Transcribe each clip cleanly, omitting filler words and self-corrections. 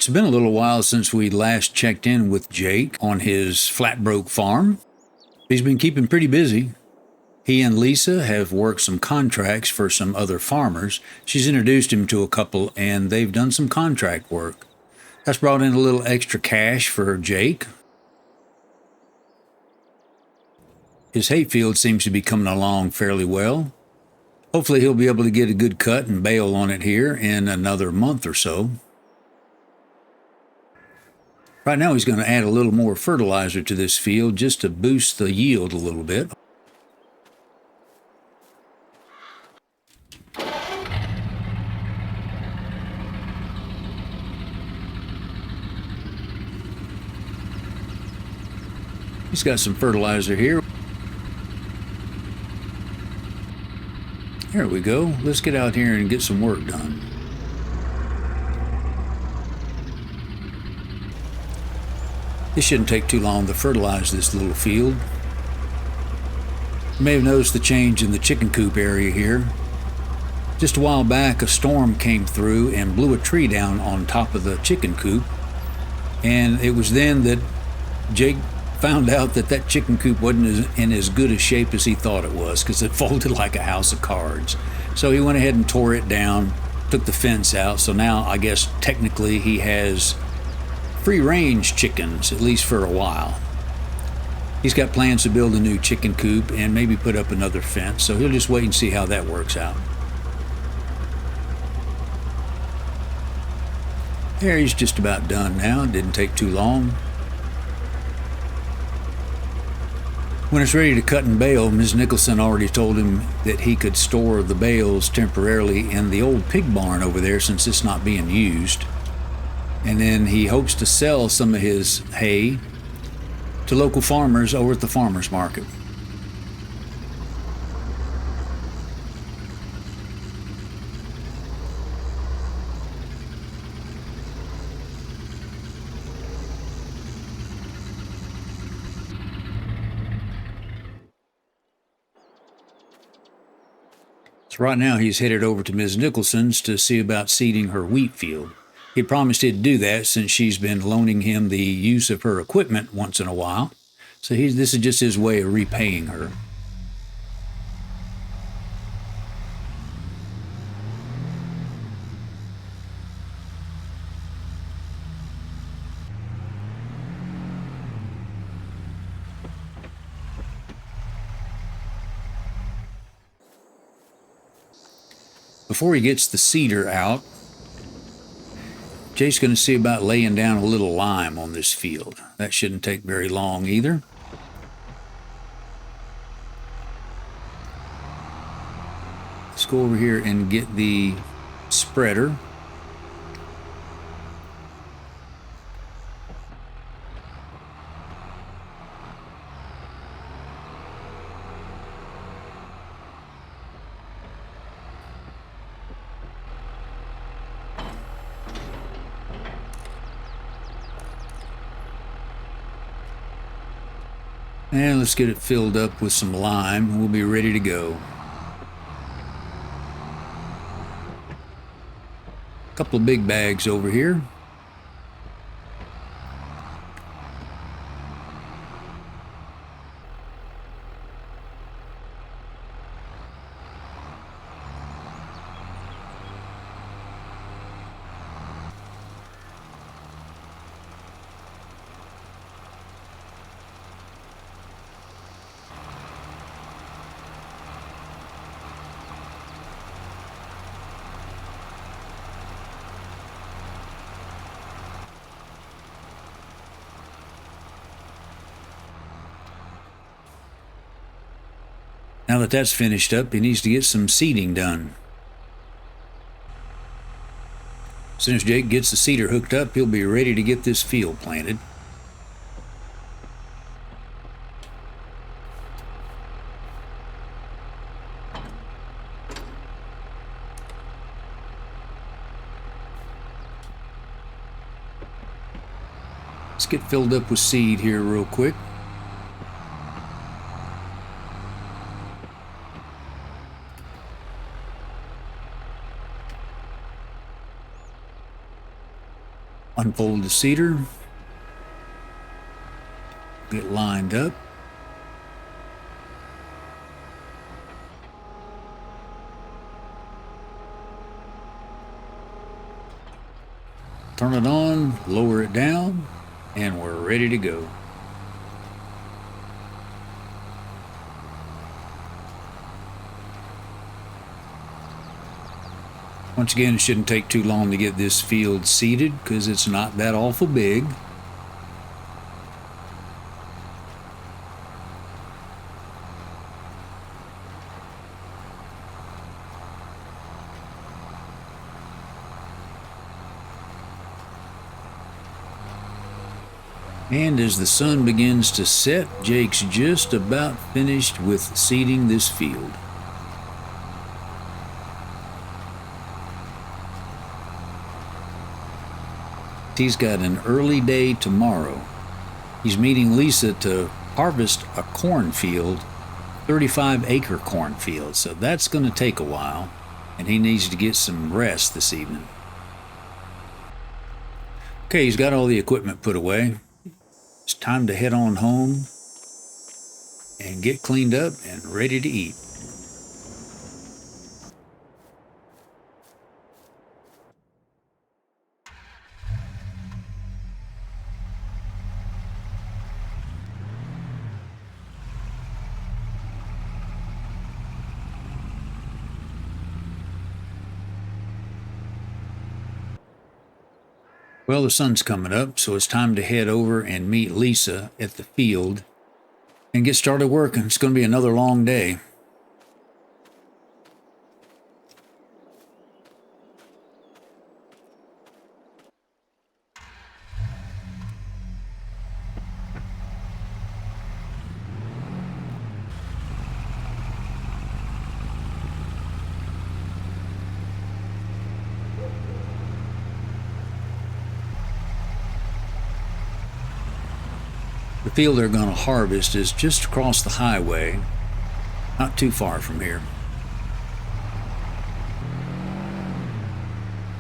It's been a little while since we last checked in with Jake on his Flatbroke farm. He's been keeping pretty busy. He and Lisa have worked some contracts for some other farmers. She's introduced him to a couple, and they've done some contract work. That's brought in a little extra cash for Jake. His hayfield seems to be coming along fairly well. Hopefully he'll be able to get a good cut and bale on it here in another month or so. Right now he's going to add a little more fertilizer to this field just to boost the yield a little bit. He's got some fertilizer here. There we go. Let's get out here and get some work done. This shouldn't take too long to fertilize this little field. You may have noticed the change in the chicken coop area here. Just a while back, a storm came through and blew a tree down on top of the chicken coop. And it was then that Jake found out that that chicken coop wasn't in as good a shape as he thought it was, because it folded like a house of cards. So he went ahead and tore it down, took the fence out. So now I guess technically he has free-range chickens, at least for a while. He's got plans to build a new chicken coop and maybe put up another fence, so he'll just wait and see how that works out. There, he's just about done now. It didn't take too long. When it's ready to cut and bale, Ms. Nicholson already told him that he could store the bales temporarily in the old pig barn over there since it's not being used. And then he hopes to sell some of his hay to local farmers over at the farmers market. So right now he's headed over to Ms. Nicholson's to see about seeding her wheat field. He promised he'd do that since she's been loaning him the use of her equipment once in a while. So this is just his way of repaying her. Before he gets the seeder out, Jake's going to see about laying down a little lime on this field. That shouldn't take very long either. Let's go over here and get the spreader. And let's get it filled up with some lime. We'll be ready to go. A couple of big bags over here. Now that that's finished up, he needs to get some seeding done. As soon as Jake gets the seeder hooked up, he'll be ready to get this field planted. Let's get filled up with seed here real quick. Unfold the seeder. Get lined up. Turn it on, lower it down, and we're ready to go. Once again, it shouldn't take too long to get this field seeded because it's not that awful big. And as the sun begins to set, Jake's just about finished with seeding this field. He's got an early day tomorrow. He's meeting Lisa to harvest a cornfield, 35-acre cornfield, so that's going to take a while, and he needs to get some rest this evening. Okay, he's got all the equipment put away. It's time to head on home and get cleaned up and ready to eat. Well, the sun's coming up, so it's time to head over and meet Lisa at the field and get started working. It's going to be another long day. The field they're going to harvest is just across the highway, not too far from here.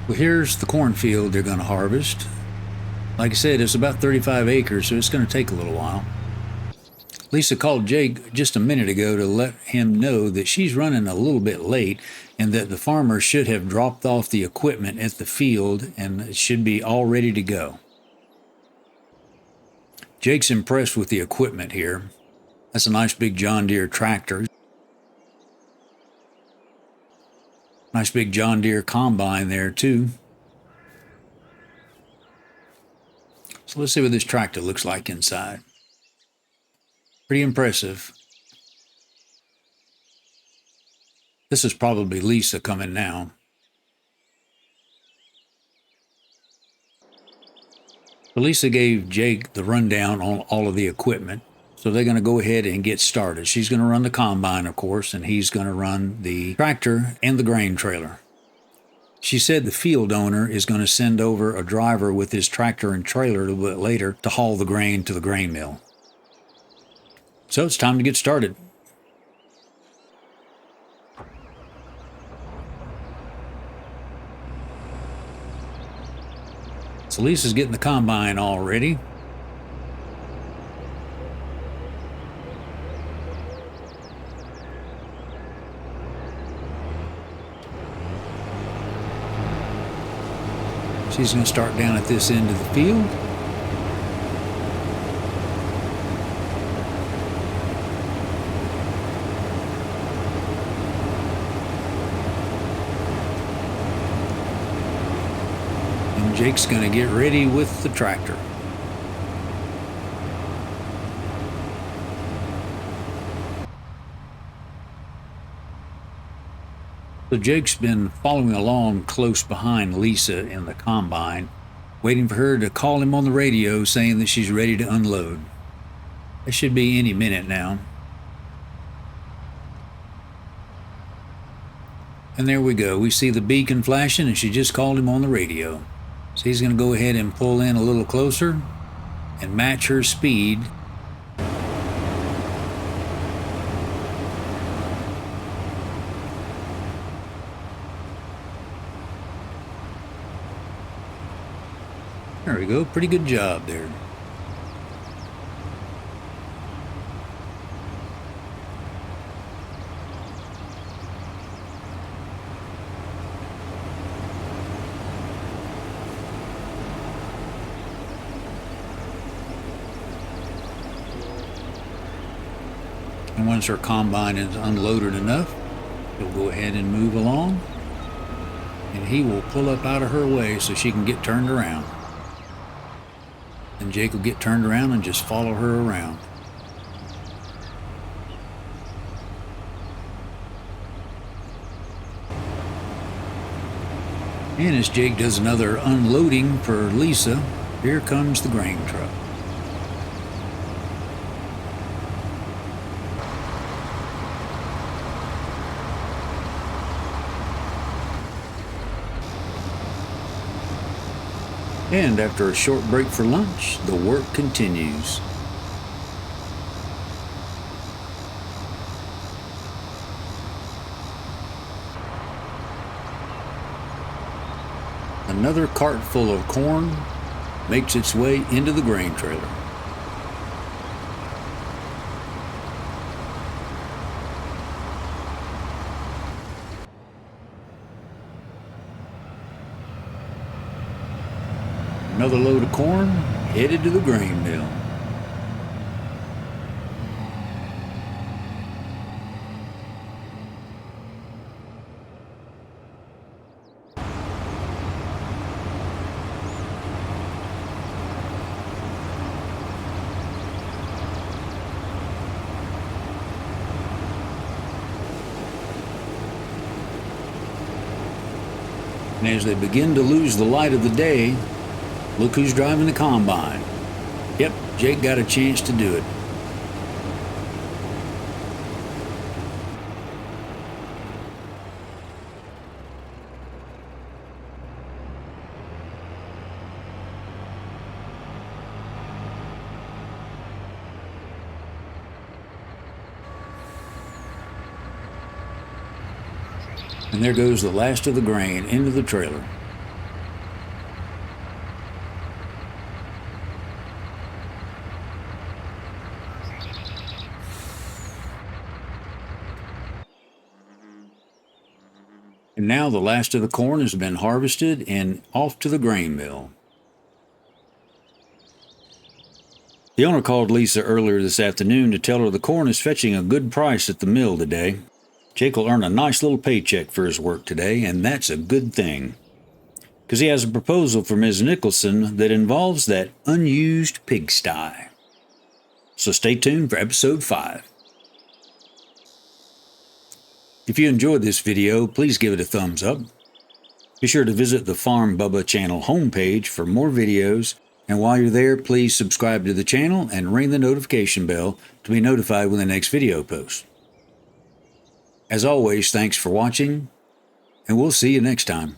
Well, here's the cornfield they're going to harvest. Like I said, it's about 35 acres, so it's going to take a little while. Lisa called Jake just a minute ago to let him know that she's running a little bit late and that the farmer should have dropped off the equipment at the field and it should be all ready to go. Jake's impressed with the equipment here. That's a nice big John Deere tractor. Nice big John Deere combine there too. So let's see what this tractor looks like inside. Pretty impressive. This is probably Lisa coming now. Lisa gave Jake the rundown on all of the equipment, so they're going to go ahead and get started. She's going to run the combine, of course, and he's going to run the tractor and the grain trailer. She said the field owner is going to send over a driver with his tractor and trailer a little bit later to haul the grain to the grain mill. So it's time to get started. So Lisa's getting the combine all ready. She's going to start down at this end of the field. Jake's going to get ready with the tractor. So Jake's been following along close behind Lisa in the combine, waiting for her to call him on the radio saying that she's ready to unload. It should be any minute now. And there we go. We see the beacon flashing and she just called him on the radio. So he's going to go ahead and pull in a little closer and match her speed. There we go. Pretty good job there. And once her combine is unloaded enough, he'll go ahead and move along, and he will pull up out of her way so she can get turned around. And Jake will get turned around and just follow her around. And as Jake does another unloading for Lisa, here comes the grain truck. And after a short break for lunch, the work continues. Another cart full of corn makes its way into the grain trailer. Another load of corn headed to the grain mill. And as they begin to lose the light of the day, look who's driving the combine. Yep, Jake got a chance to do it. And there goes the last of the grain into the trailer. And now the last of the corn has been harvested and off to the grain mill. The owner called Lisa earlier this afternoon to tell her the corn is fetching a good price at the mill today. Jake will earn a nice little paycheck for his work today, and that's a good thing. Because he has a proposal for Ms. Nicholson that involves that unused pigsty. So stay tuned for episode 5. If you enjoyed this video, please give it a thumbs up. Be sure to visit the Farm Bubba channel homepage for more videos, and while you're there, please subscribe to the channel and ring the notification bell to be notified when the next video posts. As always, thanks for watching, and we'll see you next time.